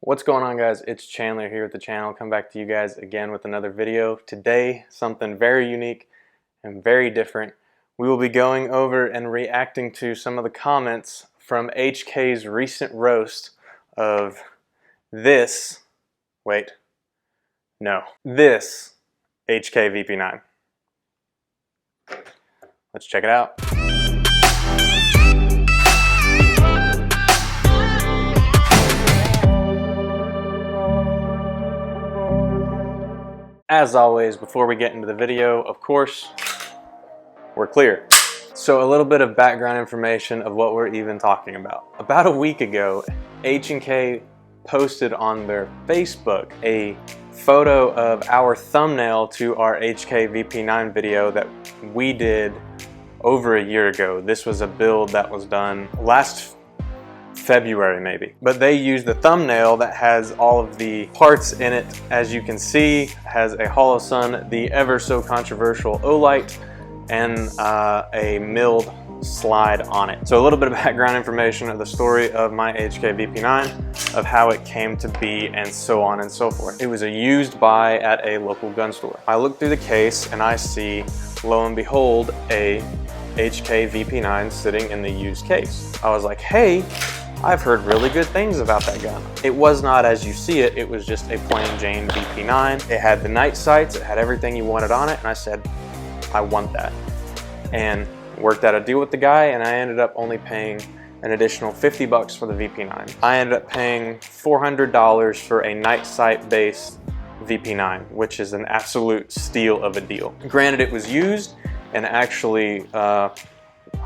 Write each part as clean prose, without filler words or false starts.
What's going on, guys? It's Chandler here at the channel. Come back to you guys again with another video. Today, something very unique and very different. We will be going over and reacting to some of the comments from HK's recent roast of this HK VP9. Let's check it out. As always, before we get into the video, of course, we're clear. So a little bit of background information of what we're even talking about. About a week ago, H&K posted on their Facebook a photo of our thumbnail to our HK VP9 video that we did over a year ago. This was a build that was done last February maybe, but they used the thumbnail that has all of the parts in it. As you can see, has a Holosun, the ever so controversial Olight, and a milled slide on it. So a little bit of background information of the story of my HK VP9, of how it came to be, and so on and so forth. It was a used buy at a local gun store. I look through the case and I see, lo and behold, a HK VP9 sitting in the used case. I was like, hey, I've heard really good things about that gun. It was not as you see it, it was just a plain Jane VP9. It had the night sights, it had everything you wanted on it, and I said, I want that. And worked out a deal with the guy, and I ended up only paying an additional 50 bucks for the VP9. I ended up paying $400 for a night sight based VP9, which is an absolute steal of a deal. Granted, it was used, and actually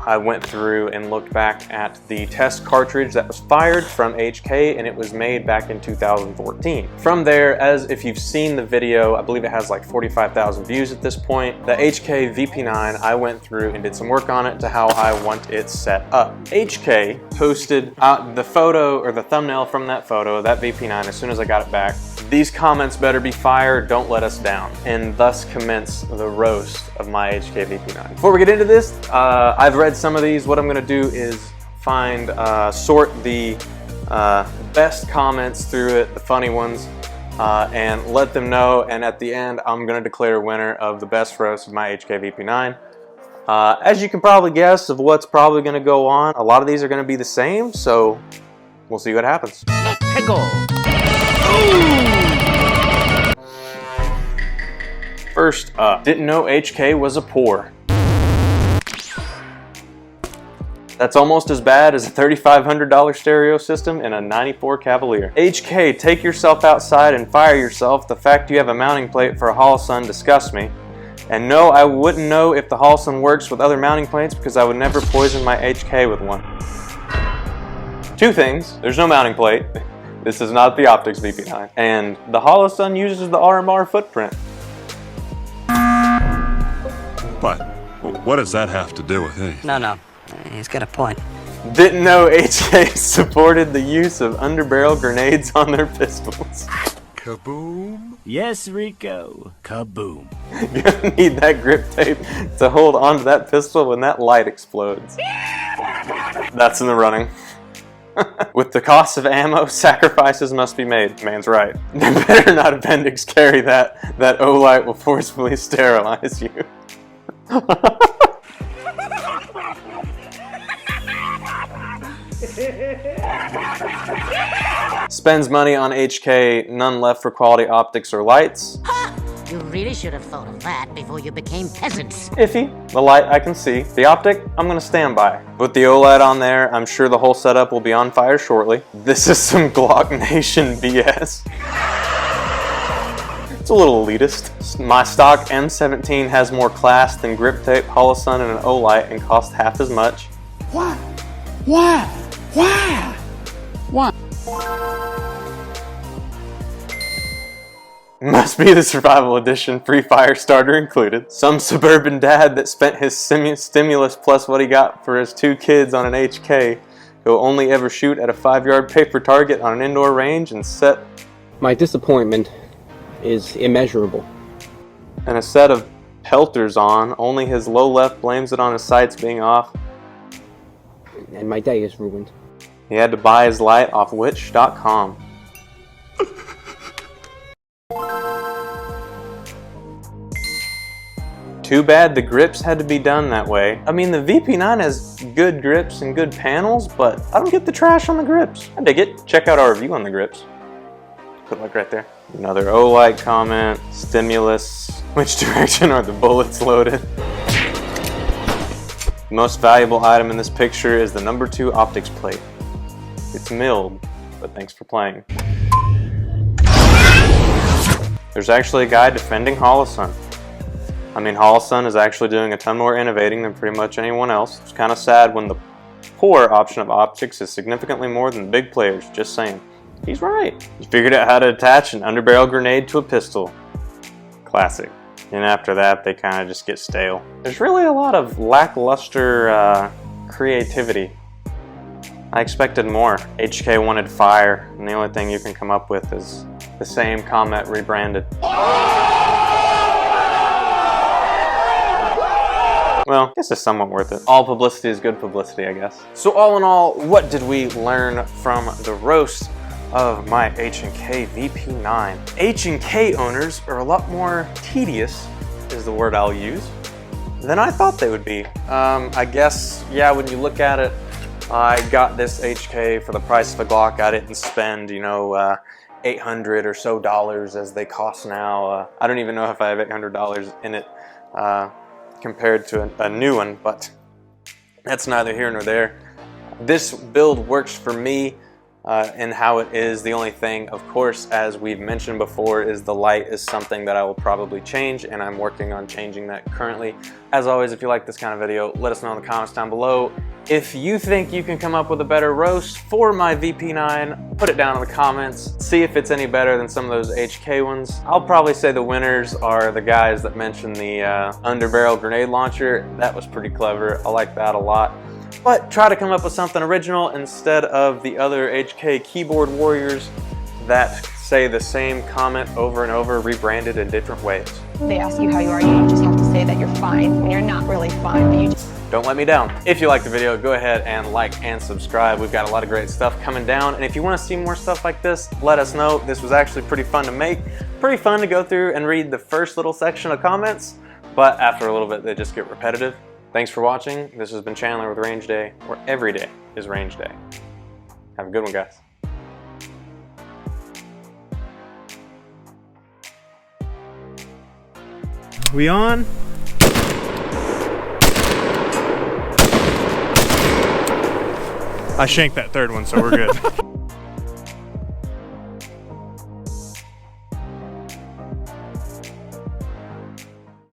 I went through and looked back at the test cartridge that was fired from HK, and it was made back in 2014. From there, as if you've seen the video, I believe it has like 45,000 views at this point. The HK VP9, I went through and did some work on it to how I want it set up. HK posted the photo or the thumbnail from that photo, that VP9, as soon as I got it back. These comments better be fire, don't let us down. And thus commence the roast of my HK VP9. Before we get into this, I've read some of these. What I'm gonna do is find, sort the best comments through it, the funny ones, and let them know. And at the end, I'm gonna declare a winner of the best roast of my HK VP9. As you can probably guess of what's probably gonna go on, a lot of these are gonna be the same, so we'll see what happens. Pickle. First up, didn't know HK was a pour. That's almost as bad as a $3,500 stereo system in a 94 Cavalier. HK, take yourself outside and fire yourself. The fact you have a mounting plate for a Holosun disgusts me. And no, I wouldn't know if the Holosun works with other mounting plates because I would never poison my HK with one. Two things, there's no mounting plate. This is not the Optics VP9. And the Holosun uses the RMR footprint. But what does that have to do with anything? No. He's got a point. Didn't know HK supported the use of underbarrel grenades on their pistols. Kaboom? Yes, Rico. Kaboom. You're gonna need that grip tape to hold onto that pistol when that light explodes. That's in the running. With the cost of ammo, sacrifices must be made. Man's right. Better not appendix carry that Olight will forcefully sterilize you. Spends money on HK, none left for quality optics or lights. You really should have thought of that before you became peasants. Iffy. The light I can see. The optic, I'm gonna stand by. With the OLED on there, I'm sure the whole setup will be on fire shortly. This is some Glock Nation BS. It's a little elitist. My stock M17 has more class than grip tape, Holosun, and an Olight, and costs half as much. Why? Must be the survival edition, free fire starter included. Some suburban dad that spent his stimulus plus what he got for his 2 kids on an HK, who'll only ever shoot at a 5-yard paper target on an indoor range and set. My disappointment is immeasurable. And a set of pelters on, only his low left blames it on his sights being off. And my day is ruined. He had to buy his light off witch.com. Too bad the grips had to be done that way. I mean, the VP9 has good grips and good panels, but I don't get the trash on the grips. I dig it. Check out our review on the grips. Put like right there. Another O-like comment. Stimulus. Which direction are the bullets loaded? The most valuable item in this picture is the number 2 optics plate. It's milled, but thanks for playing. There's actually a guy defending Holosun. I mean, Holosun is actually doing a ton more innovating than pretty much anyone else. It's kind of sad when the poor option of optics is significantly more than the big players, just saying. He's right. He figured out how to attach an underbarrel grenade to a pistol. Classic. And after that, they kind of just get stale. There's really a lot of lackluster creativity. I expected more. HK wanted fire, and the only thing you can come up with is the same Comet rebranded. Well, I guess it's somewhat worth it. All publicity is good publicity, I guess. So all in all, what did we learn from the roast of my H&K VP9? H&K owners are a lot more tedious, is the word I'll use, than I thought they would be. I guess, yeah, when you look at it, I got this HK for the price of a Glock. I didn't spend, you know, $800 or so as they cost now. I don't even know if I have $800 in it compared to a new one, but that's neither here nor there. This build works for me and how it is. The only thing, of course, as we've mentioned before, is the light is something that I will probably change, and I'm working on changing that currently. As always, if you like this kind of video, let us know in the comments down below. If you think you can come up with a better roast for my VP9, put it down in the comments. See if it's any better than some of those HK ones. I'll probably say the winners are the guys that mentioned the underbarrel grenade launcher. That was pretty clever. I like that a lot. But try to come up with something original instead of the other HK keyboard warriors that say the same comment over and over, rebranded in different ways. They ask you how you are, you don't just have to say that you're fine when you're not really fine, but you just... Don't let me down. If you liked the video, go ahead and like and subscribe. We've got a lot of great stuff coming down, and if you want to see more stuff like this, let us know. This was actually pretty fun to make, pretty fun to go through and read the first little section of comments, but after a little bit, they just get repetitive. Thanks for watching. This has been Chandler with Range Day, where every day is Range Day. Have a good one, guys. We on? I shanked that third one, so we're good.